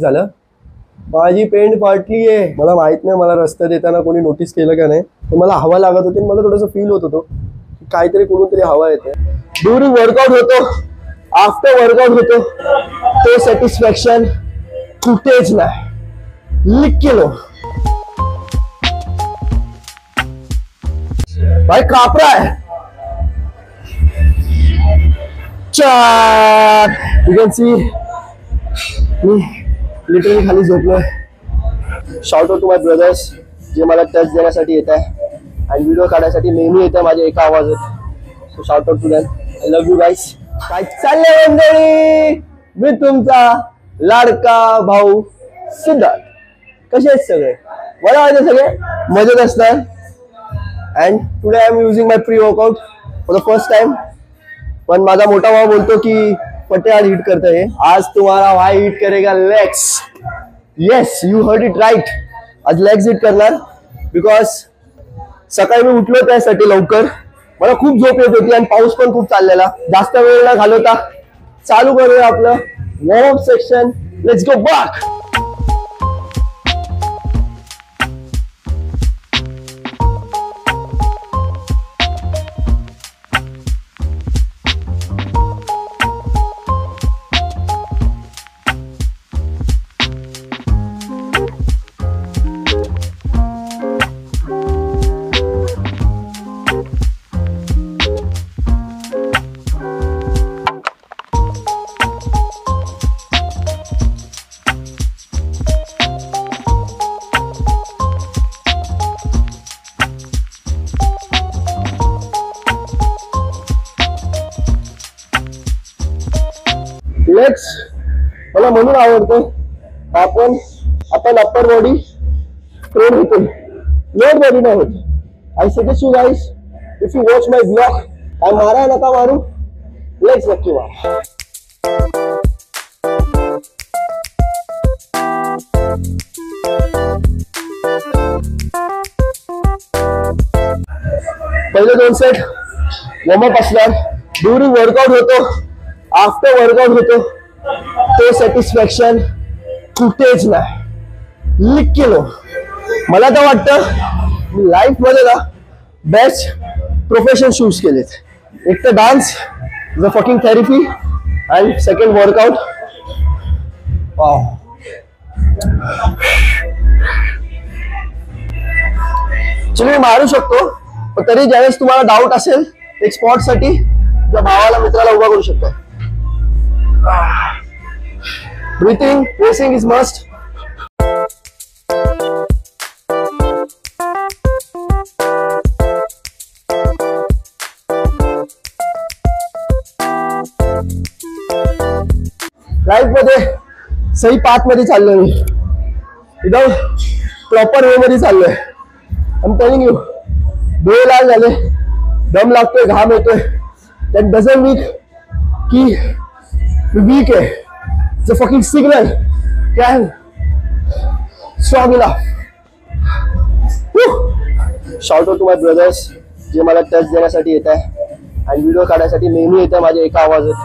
झालं माझी पेंट फाटली आहे. मला माहित नाही मला रस्त्यात येताना कोणी नोटीस केलं का नाही. तर मला हवा लागत होती. मला थोडंसं फील होत होतो की काहीतरी कुठून तरी हवा येते. ड्युरिंग वर्कआउट होतो, आफ्टर वर्कआउट होतो, ते सॅटिस्फॅक्शन कुठेच नाही. लिख केलो भाई कापरा है. You can see me literally खाली झोपलोय. Shout out to my brothers जे मला टच देण्यासाठी येत आहे आणि व्हिडिओ काढण्यासाठी नेहमी येत आहे माझ्या एका आवाजात. So shout out to them. I love you guys. काय चाललंय मंडळी? मी तुमचा लाडका भाऊ सिद्धार्थ. कसे आहेत सगळे? मला वाटतं सगळे मजेत असणार. And today I am using my pre workout for the first time. पण माझा मोठा भाऊ बोलतो की पट्टे आज हिट करता है. आज तुम्हारा भाई हिट करेगा legs. Yes, you heard it right. आज लेग्स हिट करणार. बिकॉज सकाळी मी उठलो त्यासाठी लवकर. मला खूप झोप येत होती आणि पाऊस पण खूप चाललेला. जास्त वेळ न घालवता चालू करूया आपलं warm up section. Let's go back. Legs मला म्हणून आवडतं. आपण अप्पर बॉडी ट्रेन होतो, लोअर बॉडी नाही होत. I suggest you guys, if you watch my blog, काय मारा नका मारू, लेग्स नक्की मारा. पहिले 2 सेट वॉर्मअप असणार. ड्युरिंग वर्कआउट होतो, आफ्टर वर्कआउट होतो, ते सॅटिस्फॅक्शन कुठेच नाही. लिख केलो. मला तर वाटतं मी लाईफ मध्ये ना बेस्ट प्रोफेशन चूज केलेत. एक तर dance the fucking therapy and second workout. चलो मी मारू शकतो, पण तरी ज्यावेळेस तुम्हाला डाऊट असेल एक स्पॉट साठी तुझ्या भावाला मित्राला उभा करू शकतो. Breathing, pacing is must. Life मध्ये सही पाथ मध्ये चाललोय मी. एकदम प्रॉपर वे मध्ये चाललोय. आय एम टेलिंग यू, डोळे लाल झाले, दम लागतोय, घाम येतोय. दॅट डझंट मीन की वीक है. It's a fucking signal. Can strong enough. Shout out to my brothers जे मला टच देण्यासाठी येत आहे आणि व्हिडिओ काढण्यासाठी नेहमी येत आहे माझ्या एका आवाजात.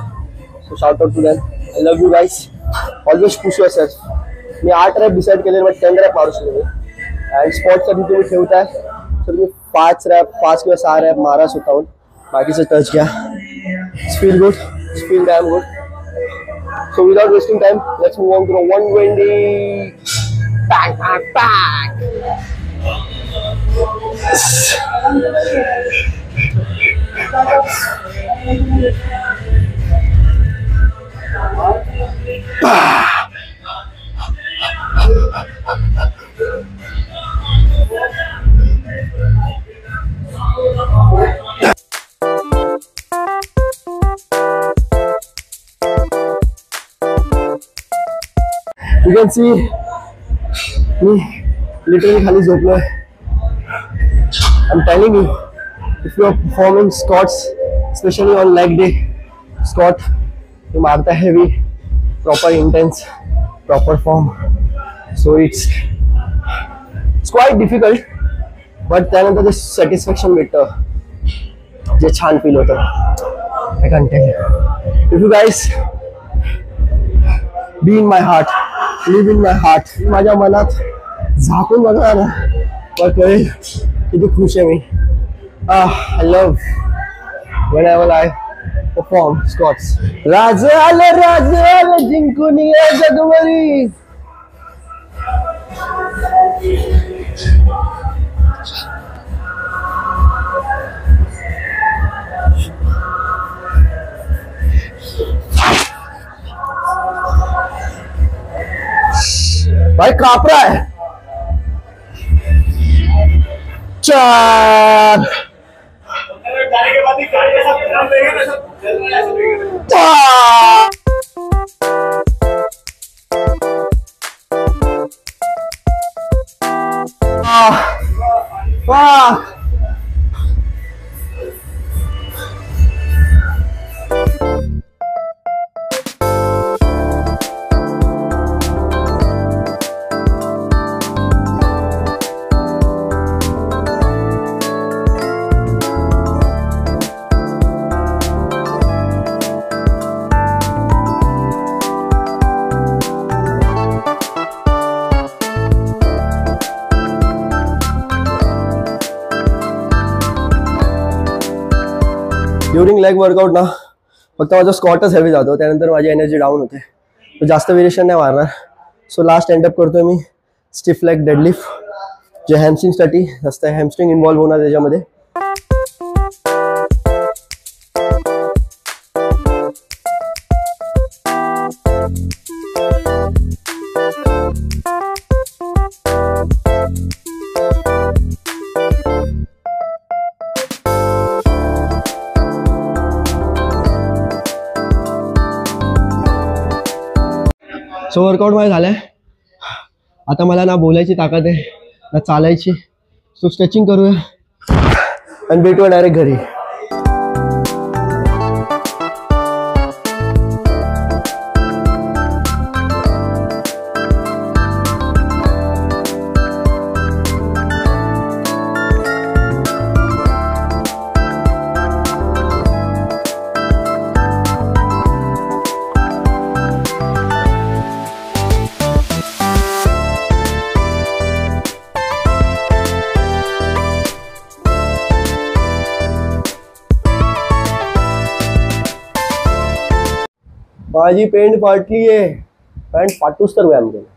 So shout out to them. I love you guys. Always push yourself. मी 8 रॅप डिसाईड केले, पण 10 रॅप मारू शकतो. आणि स्पॉटसाठी तुम्ही ठेवताय तर तुम्ही 5 किंवा 6 रॅप मारा स्वतःहून. बाकीचं टच घ्या. Feel good, feel damn good. So without wasting time, let's move on to the 120. Bang, bang, bang. You can see me literally खाली झोपलोय. I'm telling you, if you are performing squats, especially on leg day squat, you marta heavy, proper intense, proper form. So it's quite difficult, but त्यानंतर the satisfaction भेटतं जे छान feel होतं. I can't tell you. If you guys be in my heart, live in my heart. माझ्या मनात झाकून बघा ना मग कळेल किती खुश आहे मी. I love whenever I perform squats. राज आलं जिंकून ये जगभरी. भाई काप रहा है. 4 जाने के बाद ही गाड़ी के साथ नाम लेंगे ना सब चल रहा है ऐसे लेंगे. 4 ड्युरिंग लेग वर्कआउट ना फक्त माझा स्क्वॉटच हेवी जातो, त्यानंतर माझी एनर्जी डाऊन होते. तो जास्त व्हेरिएशन नाही मारणार. सो लास्ट एंडअप करतोय मी स्टिफ लेग डेडलिफ्ट, जे हॅमस्ट्रिंगसाठी जास्त हॅमस्ट्रिंग इन्व्हॉल्व्ह होणार त्याच्यामध्ये. सो वर्कआउट माझं झालंय. आता मला ना बोलायची ताकद आहे ना चालायची. सो स्ट्रेचिंग करूया आणि भेटूया डायरेक्ट घरी. माझी पेंट फाटली आहे. पॅन्ट फाटूच तर व्यायाम केला.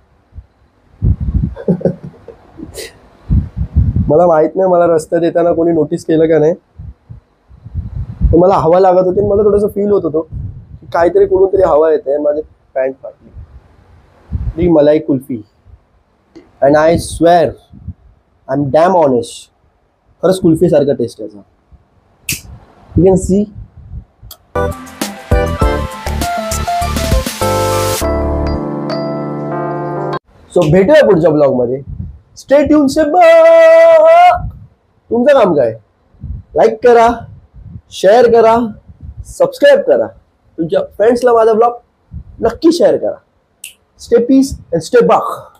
मला माहित नाही मला रस्त्यात येताना कोणी नोटीस केलं का नाही. मला हवा लागत होती. मला थोडंसं फील होत होतं की काहीतरी कोणून तरी हवा येते आणि माझी पॅन्ट फाटली. The malai kulfi. And I swear I am damn honest. खरंच कुल्फी सारखा टेस्ट याचा. You can see. सो भेटूया पुढच्या ब्लॉग मध्ये. स्टे ट्यून से. तुमचं काम काय? लाईक करा, शेअर करा, सबस्क्राईब करा. तुमच्या फ्रेंड्सला माझा ब्लॉग नक्की शेअर करा. स्टे पीस अँड स्टे बाक.